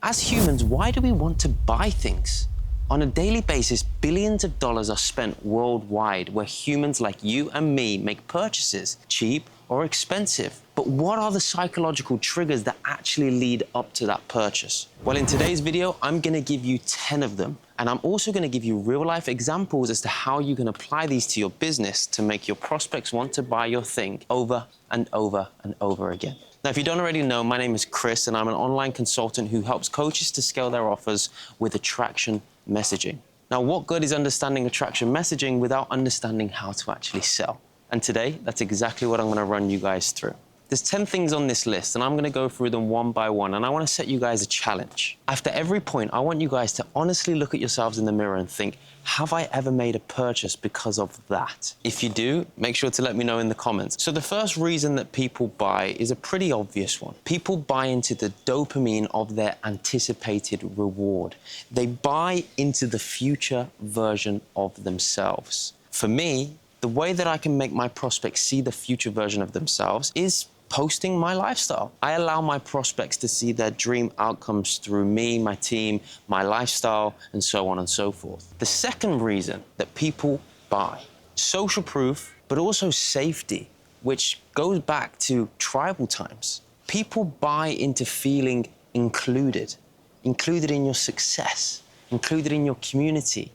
As humans, why do we want to buy things? On a daily basis, billions of dollars are spent worldwide where humans like you and me make purchases, cheap or expensive. But what are the psychological triggers that actually lead up to that purchase? Well, in today's video, I'm gonna give you 10 of them. And I'm also gonna give you real-life examples as to how you can apply these to your business to make your prospects want to buy your thing over and over and over again. Now, if you don't already know, my name is Chris, and I'm an online consultant who helps coaches to scale their offers with attraction messaging. Now, what good is understanding attraction messaging without understanding how to actually sell? And today, that's exactly what I'm gonna run you guys through. There's 10 things on this list, and I'm gonna go through them one by one, and I wanna set you guys a challenge. After every point, I want you guys to honestly look at yourselves in the mirror and think, have I ever made a purchase because of that? If you do, make sure to let me know in the comments. So the first reason that people buy is a pretty obvious one. People buy into the dopamine of their anticipated reward. They buy into the future version of themselves. For me, the way that I can make my prospects see the future version of themselves is posting my lifestyle. I allow my prospects to see their dream outcomes through me, my team, my lifestyle, and so on and so forth. The second reason that people buy, social proof, but also safety, which goes back to tribal times. People buy into feeling included in your success, included in your community,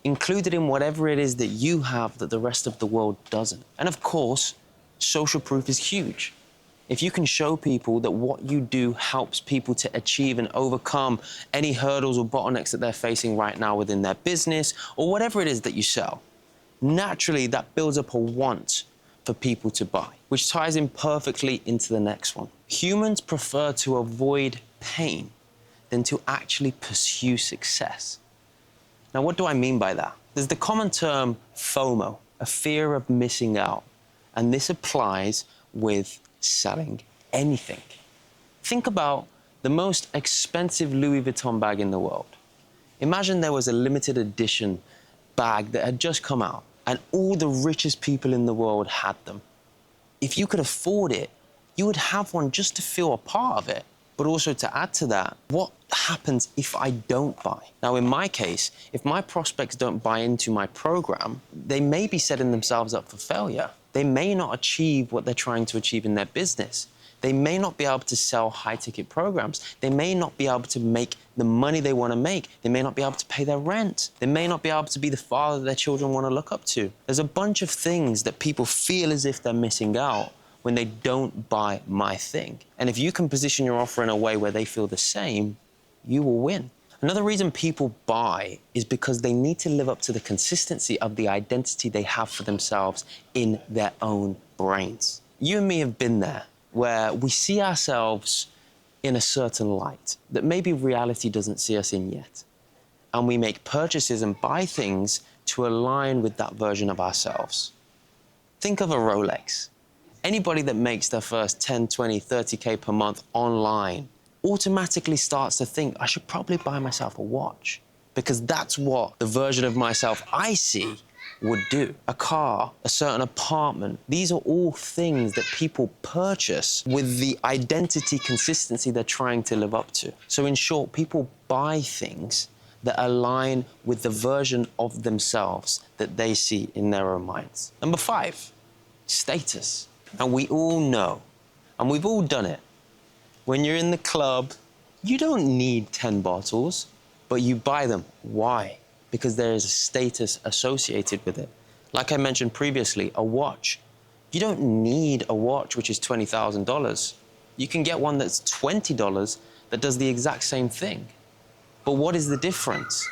included in whatever it is that you have that the rest of the world doesn't. And of course, social proof is huge. If you can show people that what you do helps people to achieve and overcome any hurdles or bottlenecks that they're facing right now within their business or whatever it is that you sell, naturally that builds up a want for people to buy, which ties in perfectly into the next one. Humans prefer to avoid pain than to actually pursue success. Now, what do I mean by that? There's the common term FOMO, a fear of missing out, and this applies with selling anything. Think about the most expensive Louis Vuitton bag in the world. Imagine there was a limited edition bag that had just come out and all the richest people in the world had them. If you could afford it, you would have one just to feel a part of it. But also to add to that, what happens if I don't buy? Now, in my case, if my prospects don't buy into my program, they may be setting themselves up for failure. They may not achieve what they're trying to achieve in their business. They may not be able to sell high-ticket programs. They may not be able to make the money they want to make. They may not be able to pay their rent. They may not be able to be the father their children want to look up to. There's a bunch of things that people feel as if they're missing out when they don't buy my thing. And if you can position your offer in a way where they feel the same, you will win. Another reason people buy is because they need to live up to the consistency of the identity they have for themselves in their own brains. You and me have been there, where we see ourselves in a certain light that maybe reality doesn't see us in yet. And we make purchases and buy things to align with that version of ourselves. Think of a Rolex. Anybody that makes their first 10, 20, 30K per month online automatically starts to think, I should probably buy myself a watch, because that's what the version of myself I see would do. A car, a certain apartment, these are all things that people purchase with the identity consistency they're trying to live up to. So in short, people buy things that align with the version of themselves that they see in their own minds. Number 5, status. And we all know, and we've all done it. When you're in the club, you don't need 10 bottles, but you buy them. Why? Because there is a status associated with it. Like I mentioned previously, a watch. You don't need a watch which is $20,000. You can get one that's $20 that does the exact same thing. But what is the difference?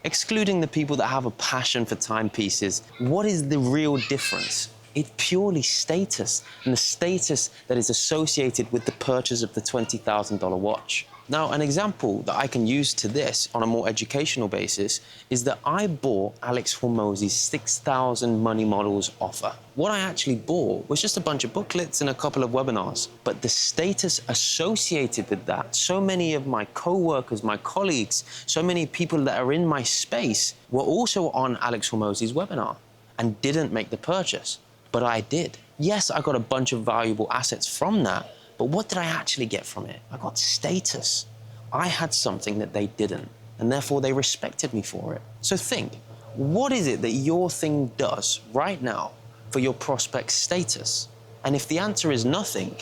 Excluding the people that have a passion for timepieces, what is the real difference? It's purely status, and the status that is associated with the purchase of the $20,000 watch. Now, an example that I can use to this on a more educational basis is that I bought Alex Hormozi's 6,000 Money Models offer. What I actually bought was just a bunch of booklets and a couple of webinars. But the status associated with that, so many of my co-workers, my colleagues, so many people that are in my space were also on Alex Hormozi's webinar and didn't make the purchase. But I did. Yes, I got a bunch of valuable assets from that, but what did I actually get from it? I got status. I had something that they didn't, and therefore they respected me for it. So think, what is it that your thing does right now for your prospect's status? And if the answer is nothing,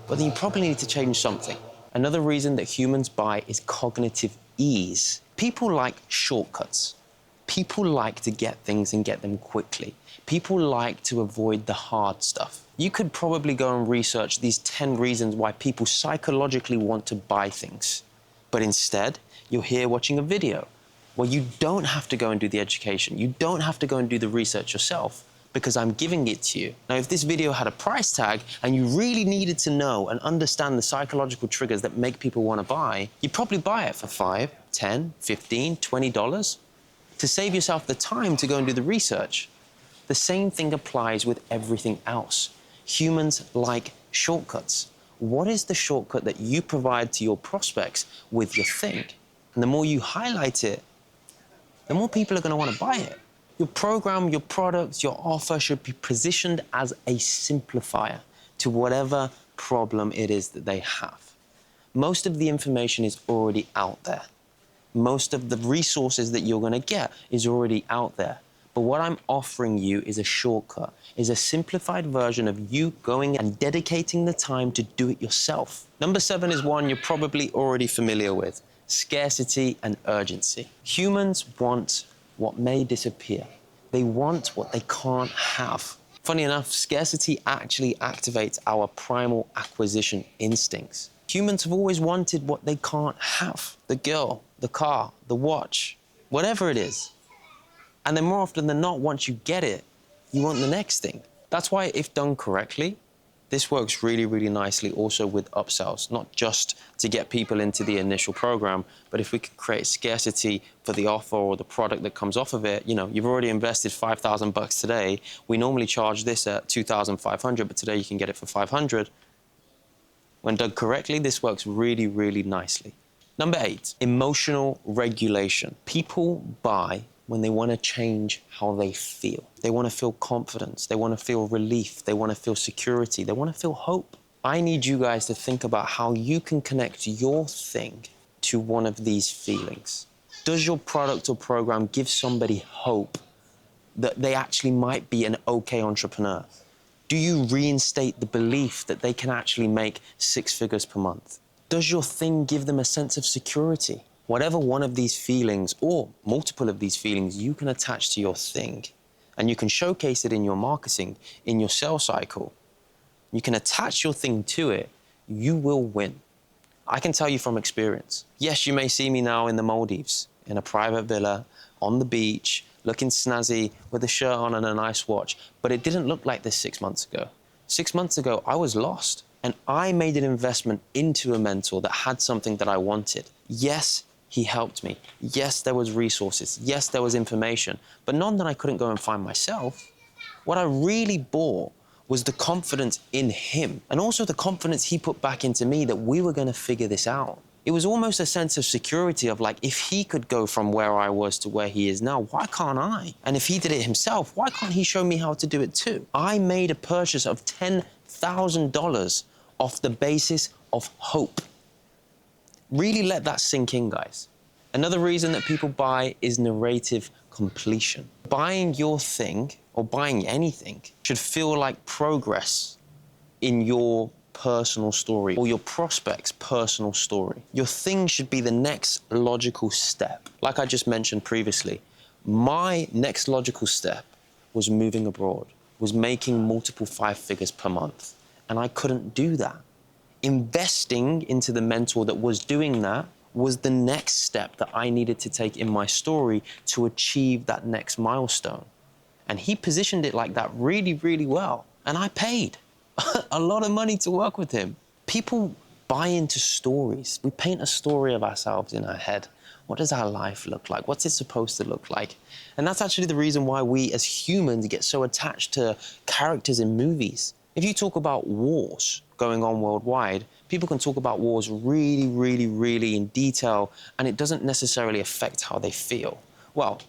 well, then you probably need to change something. Another reason that humans buy is cognitive ease. People like shortcuts. People like to get things and get them quickly. People like to avoid the hard stuff. You could probably go and research these 10 reasons why people psychologically want to buy things. But instead, you're here watching a video where you don't have to go and do the education. You don't have to go and do the research yourself because I'm giving it to you. Now, if this video had a price tag and you really needed to know and understand the psychological triggers that make people want to buy, you'd probably buy it for $5, $10, $15, $20 to save yourself the time to go and do the research. The same thing applies with everything else. Humans like shortcuts. What is the shortcut that you provide to your prospects with your thing? And the more you highlight it, the more people are going to want to buy it. Your program, your products, your offer should be positioned as a simplifier to whatever problem it is that they have. Most of the information is already out there. Most of the resources that you're going to get is already out there. But what I'm offering you is a shortcut, is a simplified version of you going and dedicating the time to do it yourself. Number 7 is one you're probably already familiar with: scarcity and urgency. Humans want what may disappear. They want what they can't have. Funny enough, scarcity actually activates our primal acquisition instincts. Humans have always wanted what they can't have: the girl, the car, the watch, whatever it is. And then more often than not, once you get it, you want the next thing. That's why, if done correctly, this works really, really nicely also with upsells, not just to get people into the initial program, but if we could create scarcity for the offer or the product that comes off of it. You know, you've already invested $5,000 today. We normally charge this at $2,500, but today you can get it for $500. When done correctly, this works really, really nicely. Number 8, emotional regulation. People buy when they want to change how they feel. They want to feel confidence. They want to feel relief. They want to feel security. They want to feel hope. I need you guys to think about how you can connect your thing to one of these feelings. Does your product or program give somebody hope that they actually might be an okay entrepreneur? Do you reinstate the belief that they can actually make 6 figures per month? Does your thing give them a sense of security? Whatever one of these feelings, or multiple of these feelings, you can attach to your thing, and you can showcase it in your marketing, in your sales cycle. You can attach your thing to it, you will win. I can tell you from experience. Yes, you may see me now in the Maldives, in a private villa, on the beach, looking snazzy, with a shirt on and a nice watch, but it didn't look like this 6 months ago. 6 months ago, I was lost, and I made an investment into a mentor that had something that I wanted. Yes, he helped me. Yes, there was resources. Yes, there was information, but none that I couldn't go and find myself. What I really bought was the confidence in him, and also the confidence he put back into me that we were going to figure this out. It was almost a sense of security of like, if he could go from where I was to where he is now, why can't I? And if he did it himself, why can't he show me how to do it too? I made a purchase of $10,000 off the basis of hope. Really let that sink in, guys. Another reason that people buy is narrative completion. Buying your thing, or buying anything, should feel like progress in your personal story, or your prospect's personal story. Your thing should be the next logical step. Like I just mentioned previously, my next logical step was moving abroad, was making multiple 5 figures per month, and I couldn't do that. Investing into the mentor that was doing that was the next step that I needed to take in my story to achieve that next milestone. And he positioned it like that really, really well. And I paid a lot of money to work with him. People buy into stories. We paint a story of ourselves in our head. What does our life look like? What's it supposed to look like? And that's actually the reason why we as humans get so attached to characters in movies. If you talk about wars going on worldwide, people can talk about wars really, really in detail, and it doesn't necessarily affect how they feel. Well,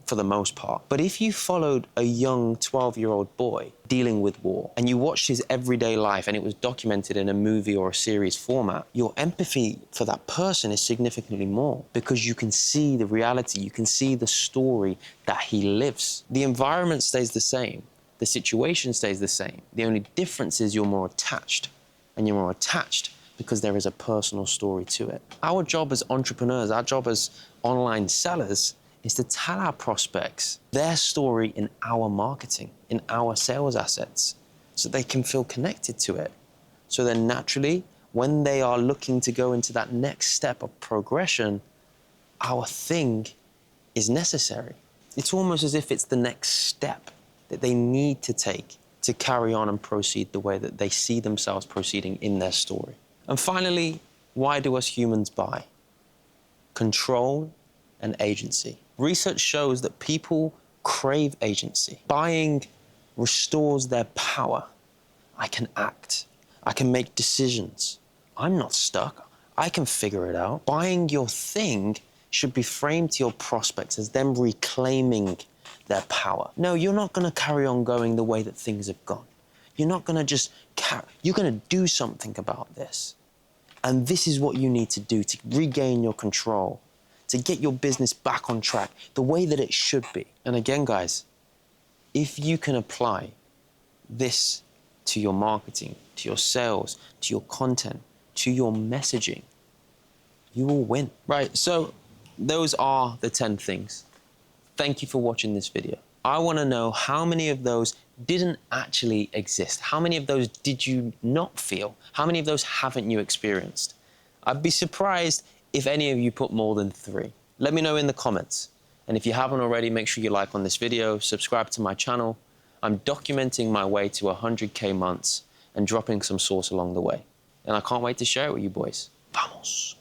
for the most part. But if you followed a young 12-year-old boy dealing with war and you watched his everyday life and it was documented in a movie or a series format, your empathy for that person is significantly more because you can see the reality, you can see the story that he lives. The environment stays the same, the situation stays the same. The only difference is you're more attached, and you're more attached because there is a personal story to it. Our job as entrepreneurs, our job as online sellers, is to tell our prospects their story in our marketing, in our sales assets, so they can feel connected to it. So then naturally, when they are looking to go into that next step of progression, our thing is necessary. It's almost as if it's the next step that they need to take to carry on and proceed the way that they see themselves proceeding in their story. And finally, why do us humans buy? Control and agency. Research shows that people crave agency. Buying restores their power. I can act. I can make decisions. I'm not stuck. I can figure it out. Buying your thing should be framed to your prospects as them reclaiming their power. No, you're not going to carry on going the way that things have gone. You're not going to just you're going to do something about this. And this is what you need to do to regain your control, to get your business back on track the way that it should be. And again, guys, if you can apply this to your marketing, to your sales, to your content, to your messaging, you will win. Right, so those are the 10 things. Thank you for watching this video. I want to know how many of those didn't actually exist. How many of those did you not feel? How many of those haven't you experienced? I'd be surprised if any of you put more than 3. Let me know in the comments. And if you haven't already, make sure you like on this video, subscribe to my channel. I'm documenting my way to 100K months and dropping some sauce along the way. And I can't wait to share it with you boys. Vamos!